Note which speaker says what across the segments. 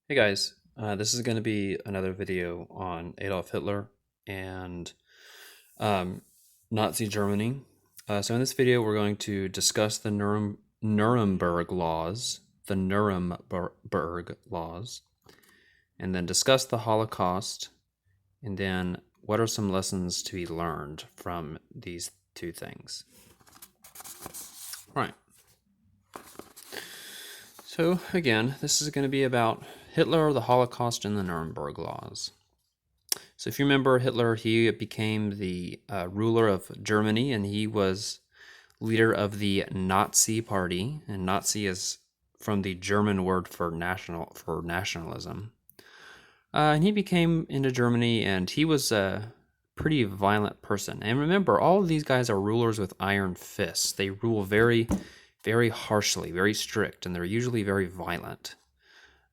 Speaker 1: Hey guys, this is going to be another video on Adolf Hitler and um, Nazi Germany. So in this video, we're going to discuss the Nuremberg laws, and then discuss the Holocaust, and then what are some lessons to be learned from these two things. All right. So again, this is going to be about Hitler, the Holocaust, and the Nuremberg laws. So if you remember Hitler, he became the ruler of Germany, and he was leader of the Nazi Party. And Nazi is from the German word for nationalism. And he became into Germany, and he was a pretty violent person. And remember, all of these guys are rulers with iron fists. They rule very, very harshly, very strict, and they're usually very violent.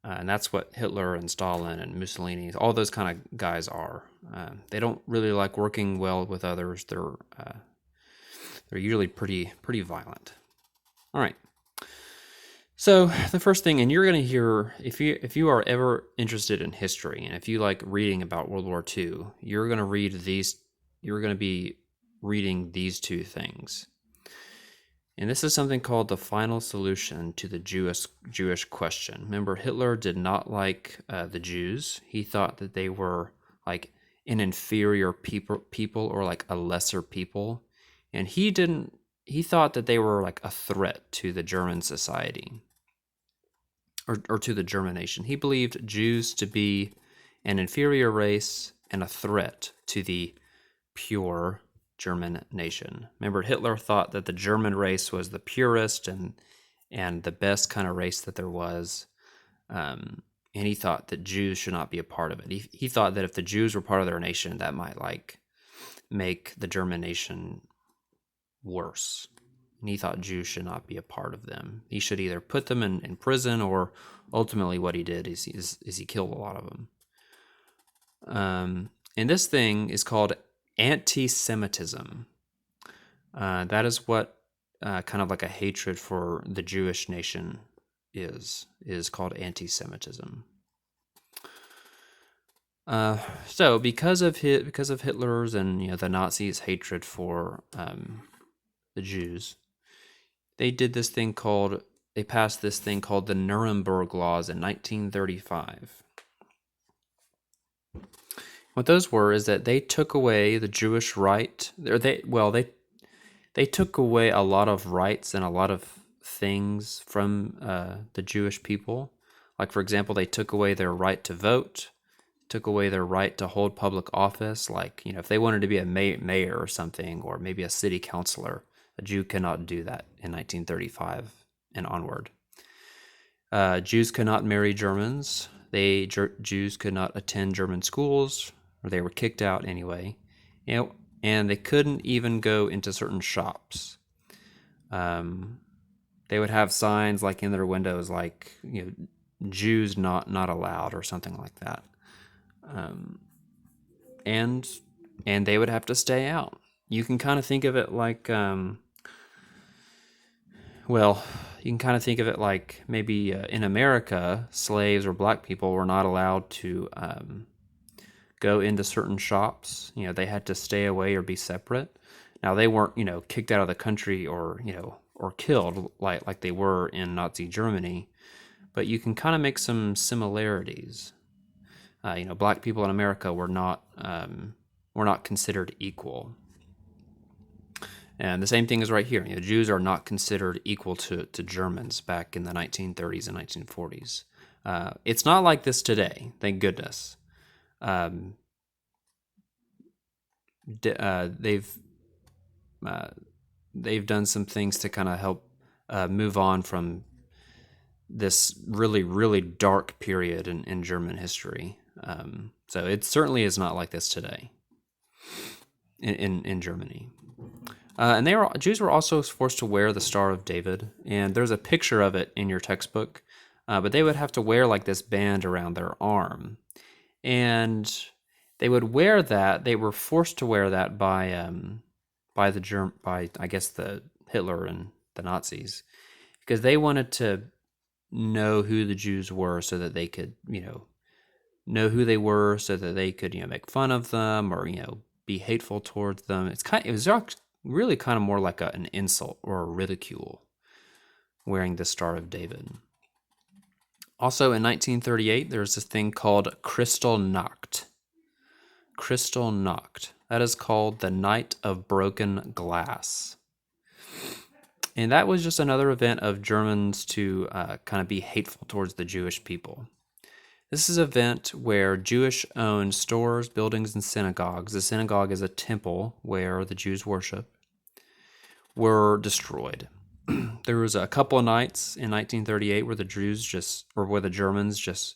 Speaker 1: And that's what Hitler and Stalin and Mussolini, all those kind of guys are. They don't really like working well with others. They're usually pretty violent. All right. So the first thing, and you're going to hear, if you are ever interested in history, and if you like reading about World War II, you're going to read these. You're going to be reading these two things. And this is something called the final solution to the Jewish question. Remember, Hitler did not like the Jews. He thought that they were like an inferior people or like a lesser people. And he thought that they were like a threat to the German society or to the German nation. He believed Jews to be an inferior race and a threat to the pure German nation. Remember, Hitler thought that the German race was the purest and the best kind of race that there was, and he thought that Jews should not be a part of it. He thought that if the Jews were part of their nation, that might like make the German nation worse. And he thought Jews should not be a part of them. He should either put them in prison, or ultimately what he did is he killed a lot of them. And this thing is called anti-Semitism. That is what kind of like a hatred for the Jewish nation is called anti-Semitism. So because of Hitler's and the Nazis' hatred for the Jews, they passed this thing called the Nuremberg laws in 1935. What those were is that they took away the Jewish right, or they took away a lot of rights and a lot of things from the Jewish people. Like, for example, they took away their right to vote, took away their right to hold public office. Like, if they wanted to be a mayor or something, or maybe a city councilor, a Jew cannot do that in 1935 and onward. Jews could not marry Germans. Jews could not attend German schools, or they were kicked out anyway. And they couldn't even go into certain shops. They would have signs like in their windows, like Jews not allowed, or something like that. And they would have to stay out. You can kind of think of it like, you can kind of think of it like maybe in America, slaves or black people were not allowed to go into certain shops. They had to stay away or be separate. Now, they weren't, kicked out of the country or killed like they were in Nazi Germany, but you can kind of make some similarities. Black people in America were not considered equal. And the same thing is right here. Jews are not considered equal to Germans back in the 1930s and 1940s. It's not like this today, thank goodness. They've done some things to kind of help move on from this really, really dark period in German history. So it certainly is not like this today in Germany. And Jews were also forced to wear the Star of David, and there's a picture of it in your textbook. But they would have to wear like this band around their arm, and they would wear that. They were forced to wear that by I guess the Hitler and the Nazis, because they wanted to know who the Jews were so that they could, know who they were so that they could, make fun of them or, be hateful towards them. It was really kind of more like an insult or a ridicule wearing the Star of David. Also in 1938, there's this thing called Kristallnacht. Kristallnacht. That is called the Night of Broken Glass. And that was just another event of Germans to kind of be hateful towards the Jewish people. This is an event where Jewish-owned stores, buildings, and synagogues — the synagogue is a temple where the Jews worship — were destroyed. There was a couple of nights in 1938 where the Germans just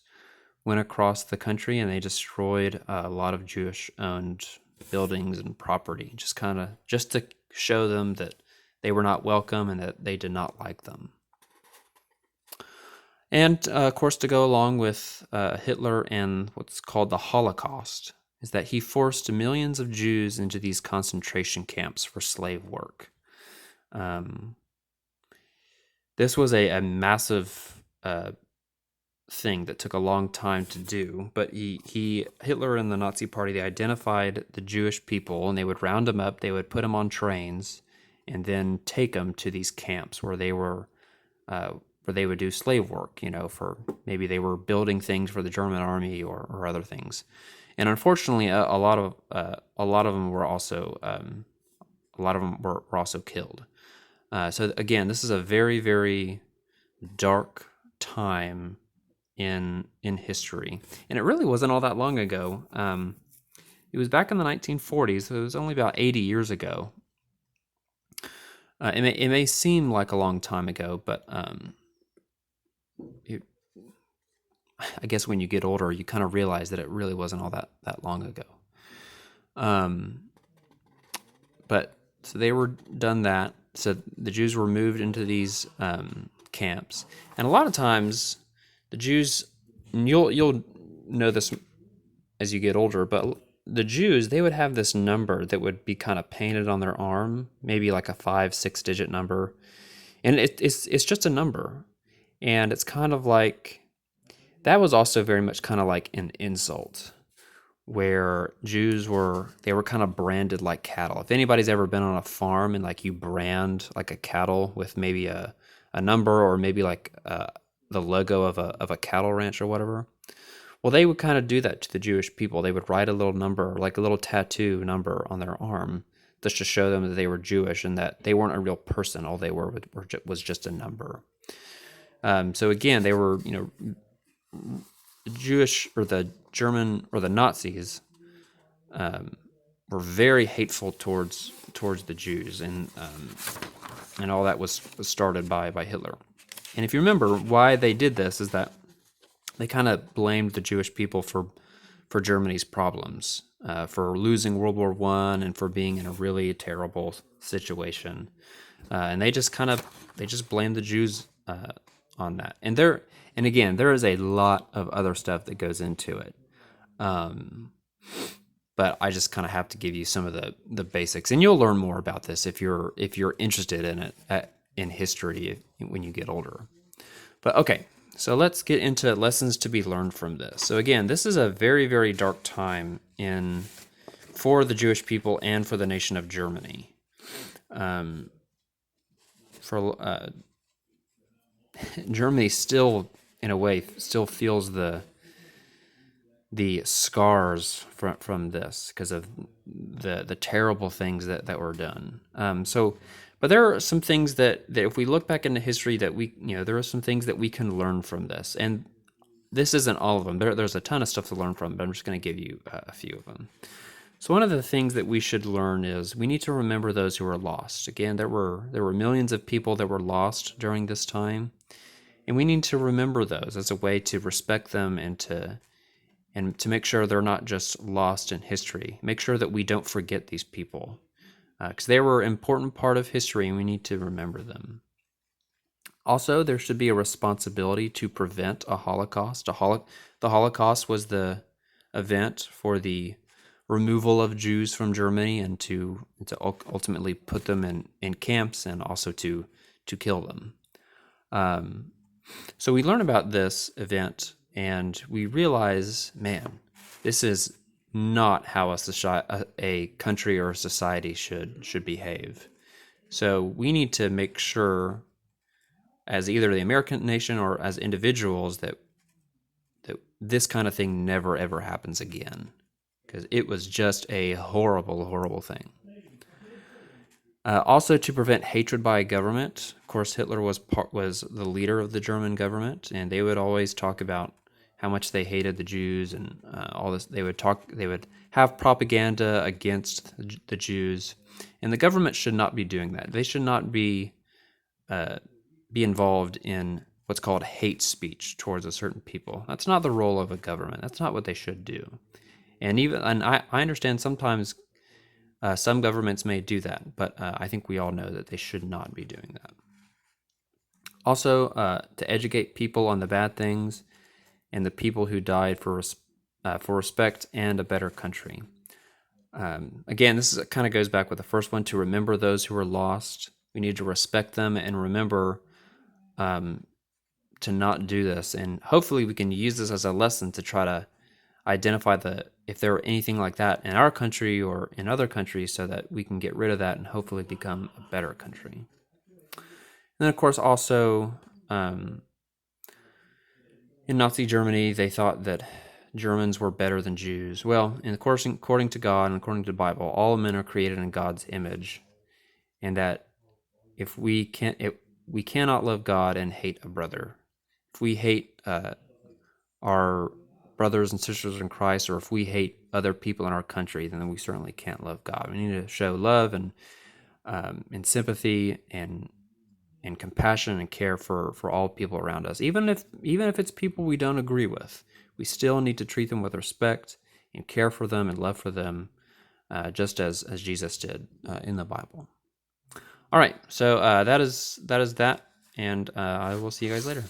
Speaker 1: went across the country and they destroyed a lot of Jewish-owned buildings and property, just to show them that they were not welcome and that they did not like them. And, of course, to go along with Hitler and what's called the Holocaust is that he forced millions of Jews into these concentration camps for slave work. This was a massive thing that took a long time to do, but Hitler and the Nazi Party, they identified the Jewish people, and they would round them up, they would put them on trains, and then take them to these camps where they would do slave work, for maybe they were building things for the German army or other things. And unfortunately, a lot of them were also killed. So again, this is a very, very dark time in history, and it really wasn't all that long ago. It was back in the 1940s, so it was only about 80 years ago. It may seem like a long time ago, but I guess when you get older, you kind of realize that it really wasn't all that long ago. But so they were done that. So the Jews were moved into these camps, and a lot of times the Jews, and you'll know this as you get older, but the Jews, they would have this number that would be kind of painted on their arm, maybe like a 5-6 digit number, and it's just a number, and it's kind of like that was also very much kind of like an insult, where Jews were kind of branded like cattle. If anybody's ever been on a farm and like you brand like a cattle with maybe a number or maybe like the logo of a cattle ranch or whatever, well, they would kind of do that to the Jewish people. They would write a little number, like a little tattoo number on their arm, just to show them that they were Jewish and that they weren't a real person. All they was just a number. So again, they were, the Jewish or the German or the Nazis were very hateful towards the Jews, and all that was started by Hitler. And if you remember, why they did this is that they kind of blamed the Jewish people for Germany's problems, for losing World War I and for being in a really terrible situation, and they just blamed the Jews on that. And again, there is a lot of other stuff that goes into it. But I just kind of have to give you some of the basics, and you'll learn more about this if you're interested in it in history when you get older. But okay, so let's get into lessons to be learned from this. So again, this is a very, very dark time for the Jewish people and for the nation of Germany. Germany still, in a way, still feels the scars from this because of the terrible things that were done. But there are some things that if we look back into history that there are some things that we can learn from this. And this isn't all of them. There's a ton of stuff to learn from, but I'm just going to give you a few of them. So one of the things that we should learn is we need to remember those who are lost. Again, there were millions of people that were lost during this time, and we need to remember those as a way to respect them and to make sure they're not just lost in history. Make sure that we don't forget these people, because they were an important part of history and we need to remember them. Also, there should be a responsibility to prevent a Holocaust. The Holocaust was the event for the removal of Jews from Germany and to ultimately put them in camps and also to kill them. So we learn about this event and we realize, man, this is not how a country or a society should behave. So we need to make sure, as either the American nation or as individuals, that this kind of thing never ever happens again, because it was just a horrible, horrible thing. Also, to prevent hatred by a government. Of course, Hitler was the leader of the German government, and they would always talk about how much they hated the Jews and all this. They would have propaganda against the Jews, and the government should not be doing that. They should not be involved in what's called hate speech towards a certain people. That's not the role of a government. That's not what they should do. And I understand sometimes some governments may do that, but I think we all know that they should not be doing that. Also, to educate people on the bad things and the people who died for respect and a better country. Again, this kind of goes back with the first one, to remember those who were lost. We need to respect them and remember to not do this. And hopefully we can use this as a lesson to try to identify if there were anything like that in our country or in other countries, so that we can get rid of that and hopefully become a better country. And then, of course, also in Nazi Germany, they thought that Germans were better than Jews. Well, of course, according to God and according to the Bible, all men are created in God's image, and that if we cannot love God and hate a brother. If we hate our brothers and sisters in Christ, or if we hate other people in our country, then we certainly can't love God. We need to show love and sympathy and compassion and care for all people around us. Even if it's people we don't agree with, we still need to treat them with respect and care for them and love for them, just as Jesus did in the Bible. All right, so that is that, and I will see you guys later.